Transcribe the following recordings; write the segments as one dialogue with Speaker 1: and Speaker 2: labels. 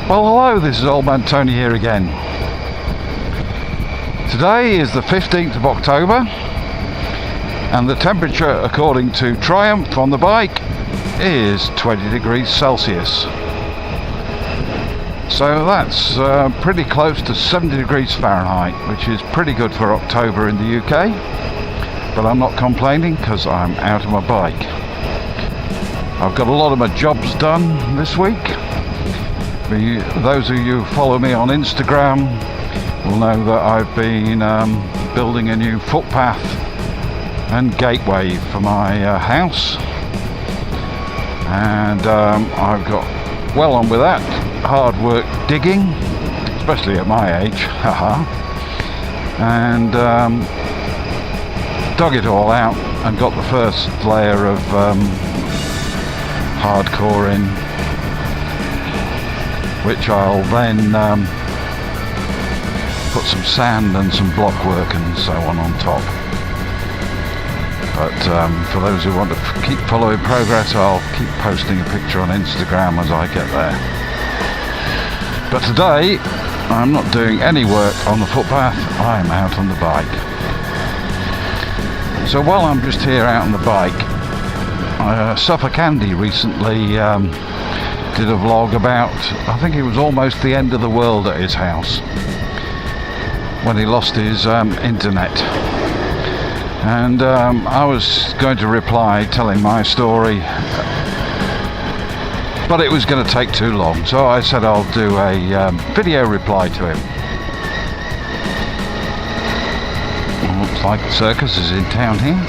Speaker 1: Well, hello, this is Old Man Tony here again. Today is the 15th of October and the temperature, according to Triumph on the bike, is 20 degrees Celsius. So that's pretty close to 70 degrees Fahrenheit, which is pretty good for October in the UK. But I'm not complaining because I'm out on my bike. I've got a lot of my jobs done this week. Those of you who follow me on Instagram will know that I've been building a new footpath and gateway for my house, and I've got well on with that. Hard work digging, especially at my age, haha, and dug it all out and got the first layer of hardcore in, which I'll then put some sand and some block work and so on top. But for those who want to keep following progress, I'll keep posting a picture on Instagram as I get there. But today I'm not doing any work on the footpath, I'm out on the bike. So while I'm just here out on the bike, Suffolk Andy recently did a vlog about, I think it was almost the end of the world at his house when he lost his internet, and I was going to reply telling my story, but it was going to take too long, so I said I'll do a video reply to him. Looks like the circus is in town here.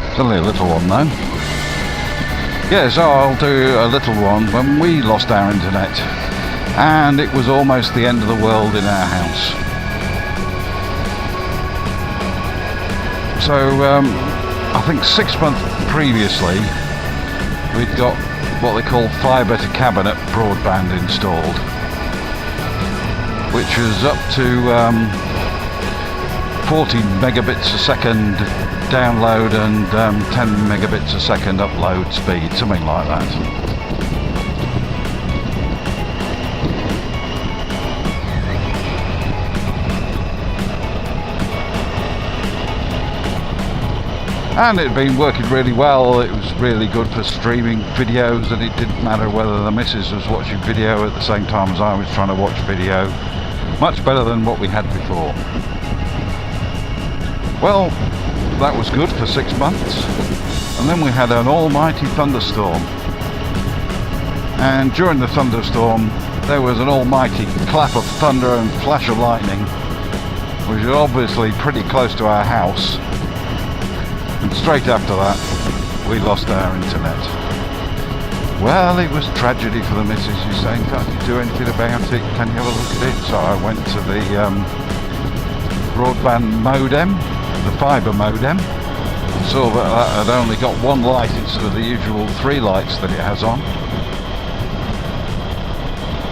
Speaker 1: It's only a little one though. Yeah, so I'll do a little one when we lost our internet and it was almost the end of the world in our house. So I think 6 months previously we'd got what they call fibre to cabinet broadband installed, which was up to 40 megabits a second download and 10 megabits a second upload speed, something like that. And it'd been working really well. It was really good for streaming videos, and it didn't matter whether the missus was watching video at the same time as I was trying to watch video. Much better than what we had before. Well, that was good for 6 months, and then we had an almighty thunderstorm, and during the thunderstorm there was an almighty clap of thunder and flash of lightning, which was obviously pretty close to our house, and straight after that we lost our internet. Well, it was tragedy for the missus. She's saying, can't you do anything about it, can you have a look at it? So I went to the broadband modem, the fibre modem, and saw that that had only got one light instead of the usual 3 lights that it has on.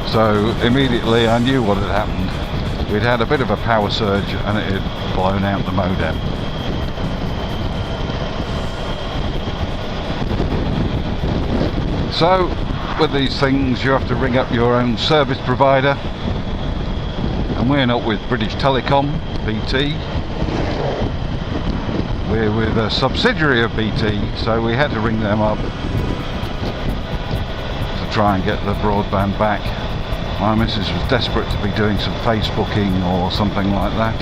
Speaker 1: So immediately I knew what had happened. We'd had a bit of a power surge and it had blown out the modem. So with these things you have to ring up your own service provider, and we're not with British Telecom, BT. We're with a subsidiary of BT, so we had to ring them up to try and get the broadband back. My missus was desperate to be doing some Facebooking or something like that,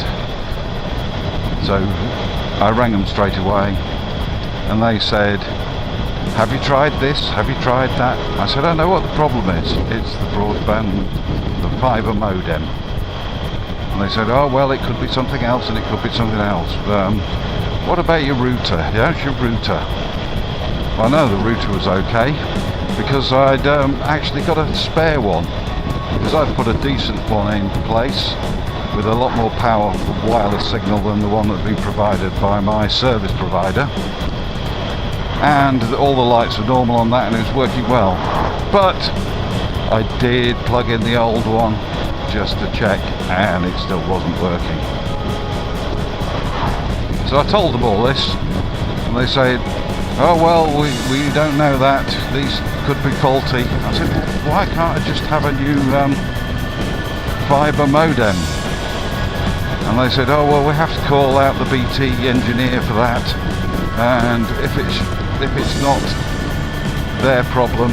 Speaker 1: so I rang them straight away and they said, have you tried this? Have you tried that? I said, I know what the problem is. It's the broadband, the fibre modem. And they said, oh well, it could be something else and it could be something else. What about your router? How's your router? Well, I know the router was okay because I'd actually got a spare one, because I'd put a decent one in place with a lot more power wireless signal than the one that had been provided by my service provider, and all the lights were normal on that and it was working well. But I did plug in the old one just to check and it still wasn't working. So I told them all this and they said, Oh well, we don't know that. These could be faulty. I said, well, why can't I just have a new fibre modem? And they said, oh well, we have to call out the BT engineer for that, and if it's not their problem,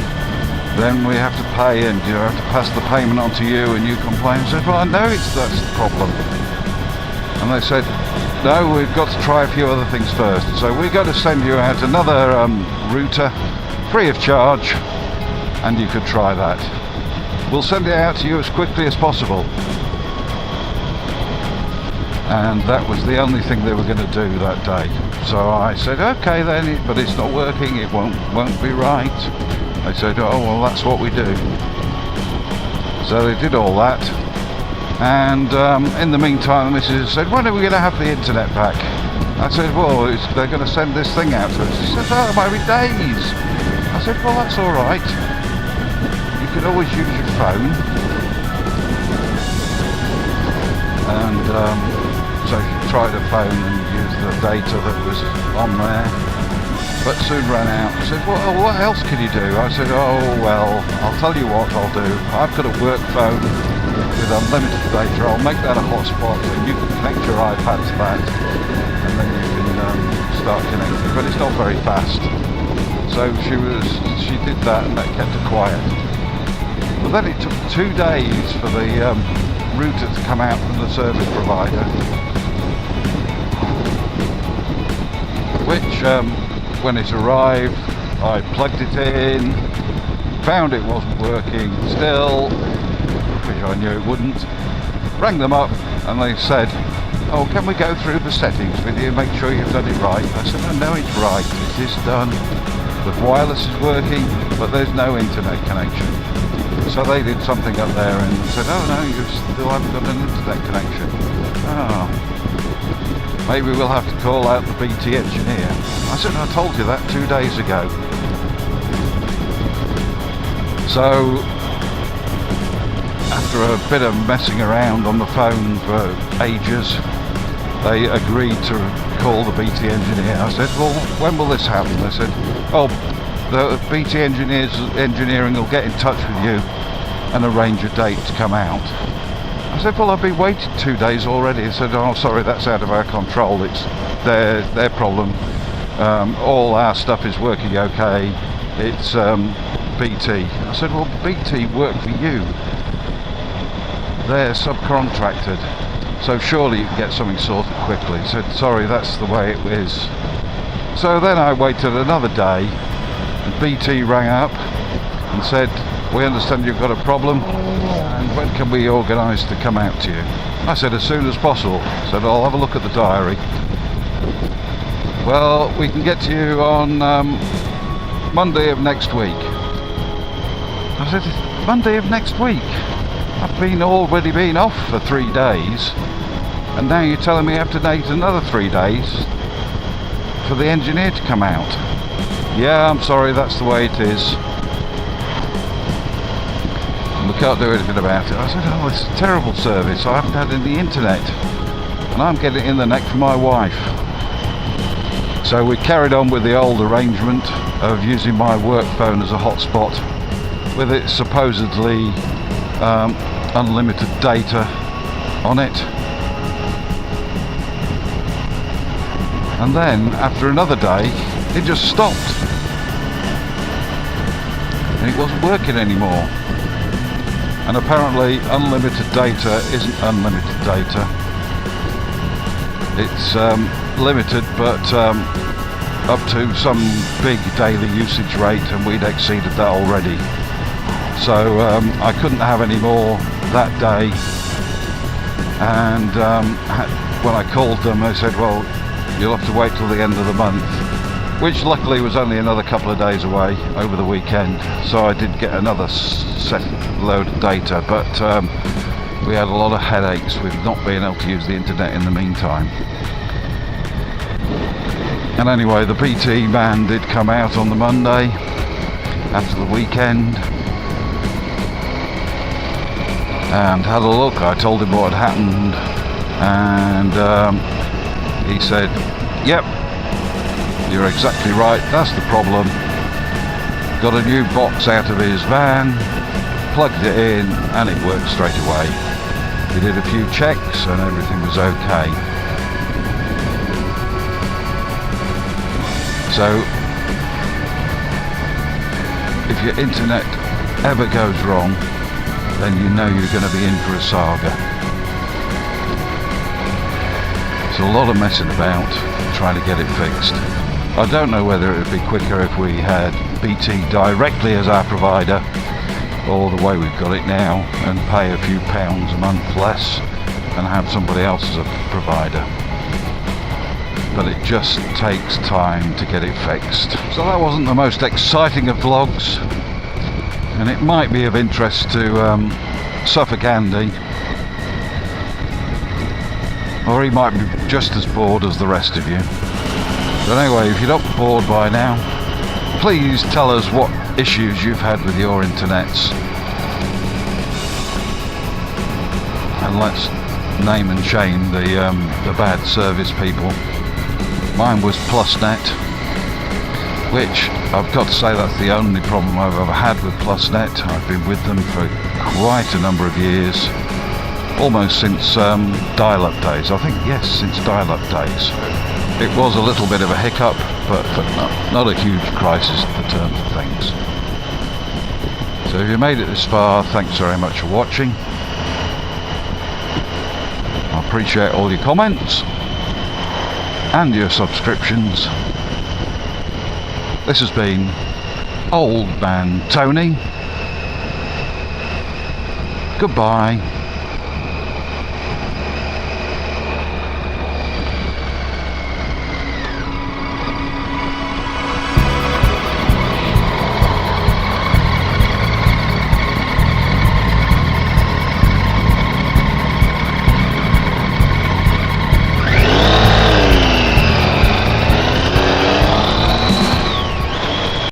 Speaker 1: then we have to pay, and you have to pass the payment on to you, and you complain. I said, well, I know that's the problem. And they said, no, we've got to try a few other things first, so we're going to send you out another router free of charge, and you could try that. We'll send it out to you as quickly as possible. And that was the only thing they were going to do that day. So I said, okay then, but it's not working, it won't be right. They said, oh well, that's what we do. So they did all that, and in the meantime the missus said, when are we going to have the internet back? I said, well, they're going to send this thing out to us. She said, oh, it might be days. I said, well, that's all right, you can always use your phone. And so she tried her phone and used the data that was on there, but soon ran out. I said, well, what else can you do? I said, oh well, I'll tell you what I'll do. I've got a work phone with unlimited data. I'll make that a hotspot, and you can connect your iPad to that, and then you can start connecting. But it's not very fast. So she did that, and that kept her quiet. But then it took 2 days for the router to come out from the service provider, which when it arrived, I plugged it in, found it wasn't working still, which I knew it wouldn't. Rang them up and they said, oh, can we go through the settings with you, make sure you've done it right? I said, oh, no, it's right, it is done. The wireless is working, but there's no internet connection. So they did something up there and said, oh no, you still haven't got an internet connection. Oh, maybe we'll have to call out the BT engineer. I said, I told you that 2 days ago. So after a bit of messing around on the phone for ages, they agreed to call the BT engineer. I said, well, when will this happen? They said, oh, the BT engineering will get in touch with you and arrange a date to come out. I said, well, I've been waiting 2 days already. He said, oh, sorry, that's out of our control. It's their problem. All our stuff is working okay. It's BT. I said, well, BT work for you. They're subcontracted, so surely you can get something sorted quickly. He said, sorry, that's the way it is. So then I waited another day, and BT rang up and said, we understand you've got a problem, and when can we organise to come out to you? I said, as soon as possible. I said, I'll have a look at the diary. Well, we can get to you on Monday of next week. I said, Monday of next week? I've already been off for 3 days, and now you're telling me I have to wait another 3 days for the engineer to come out. Yeah, I'm sorry, that's the way it is. We can't do anything about it. I said, oh, it's a terrible service. I haven't had any internet, and I'm getting in the neck for my wife. So we carried on with the old arrangement of using my work phone as a hotspot, with it supposedly unlimited data on it. And then after another day, it just stopped, and it wasn't working anymore. And apparently unlimited data isn't unlimited data. It's limited, but up to some big daily usage rate, and we'd exceeded that already. So I couldn't have any more that day, and when I called them, they said, well, you'll have to wait till the end of the month, which luckily was only another couple of days away over the weekend. So I did get another load of data, but we had a lot of headaches with not being able to use the internet in the meantime. And anyway, the BT man did come out on the Monday after the weekend and had a look. I told him what had happened, and he said, yep, you're exactly right, that's the problem. Got a new box out of his van, plugged it in, and it worked straight away. We did a few checks and everything was okay. So if your internet ever goes wrong, then you know you're going to be in for a saga. It's a lot of messing about trying to get it fixed. I don't know whether it would be quicker if we had BT directly as our provider, or the way we've got it now, and pay a few pounds a month less and have somebody else as a provider. But it just takes time to get it fixed. So that wasn't the most exciting of vlogs, and it might be of interest to Suffolk Andy, or he might be just as bored as the rest of you. But anyway, if you're not bored by now, please tell us what issues you've had with your internets, and let's name and shame the bad service people. Mine was PlusNet, which I've got to say that's the only problem I've ever had with PlusNet. I've been with them for quite a number of years, almost since dial-up days. I think, yes, since dial-up days. It was a little bit of a hiccup, but not a huge crisis in terms of things. So if you made it this far, thanks very much for watching. I appreciate all your comments and your subscriptions. This has been Old Man Tony. Goodbye.